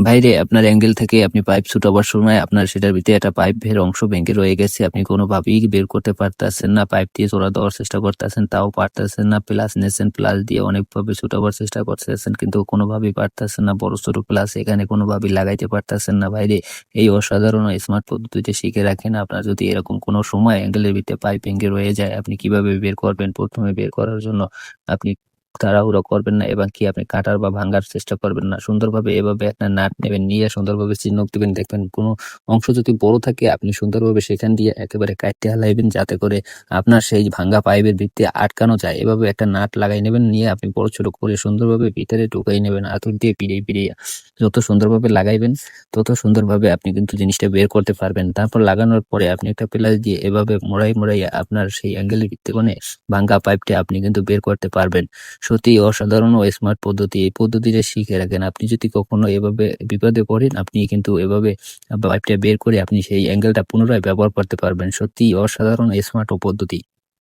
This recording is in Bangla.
বাইরে আপনার অ্যাঙ্গেল থেকে আপনি পাইপ ছুটাবার সময় আপনার সেটার ভিতরে একটা পাইপের অংশ ভেঙে রয়ে গেছে। আপনি কোনোভাবেই বের করতে পারতেছেন না। পাইপ দিয়ে জোড়া দেওয়ার চেষ্টা করতেছেন, তাও পারতেছেন না। প্লাস নিয়েছেন, প্লাস দিয়ে অনেকভাবে ছুটাবার চেষ্টা করতেছেন, কিন্তু কোনোভাবেই পারতেছেন না। বড় ছোট প্লাস এখানে কোনোভাবেই লাগাইতে পারতেছেন না বাইরে। এই অসাধারণ স্মার্ট পদ্ধতিতে শিখে রাখেন। আপনার যদি এরকম কোনো সময় অ্যাঙ্গেলের ভিতরে পাইপ ভেঙে রয়ে যায়, আপনি কিভাবে বের করবেন? ১ম এ বের করার জন্য আপনি তাড়াহুড়ো করবেন না এবং আপনি কাটার বা ভাঙার চেষ্টা করবেন না। সুন্দরভাবে এভাবে একটা নাট নেবেন, নিয়ে সুন্দরভাবে চিনক দিবেন। দেখবেন কোনো অংশ যদি বড় থাকে, আপনি সুন্দরভাবে সেখান দিয়ে একেবারে কাইট্টা হালাইবেন, যাতে করে আপনার সেই ভাঙ্গা পাইপের ভিতরে আটকানো যায়। এভাবে একটা নাট লাগাই নেবেন, নিয়ে আপনি বড় ছোট করে সুন্দরভাবে ভিতরে ঢুকাই নেবেন। হাতুড়ি দিয়ে পিড়িয়ে যত সুন্দরভাবে লাগাইবেন, তত সুন্দরভাবে আপনি কিন্তু জিনিসটা বের করতে পারবেন। তারপর লাগানোর পরে আপনি একটা প্লাস দিয়ে এভাবে মোড়াই আপনার সেই অ্যাঙ্গেলের ভিতরে মানে ভাঙ্গা পাইপটা আপনি কিন্তু বের করতে পারবেন। সত্যিই অসাধারণ ও স্মার্ট পদ্ধতি। এই পদ্ধতিটা শিখে রাখেন। আপনি যদি কখনো এভাবে বিপদে পড়েন, আপনি কিন্তু এভাবে পাইপটা বের করে আপনি সেই অ্যাঙ্গেলটা পুনরায় ব্যবহার করতে পারবেন। সত্যিই অসাধারণ স্মার্ট ও পদ্ধতি।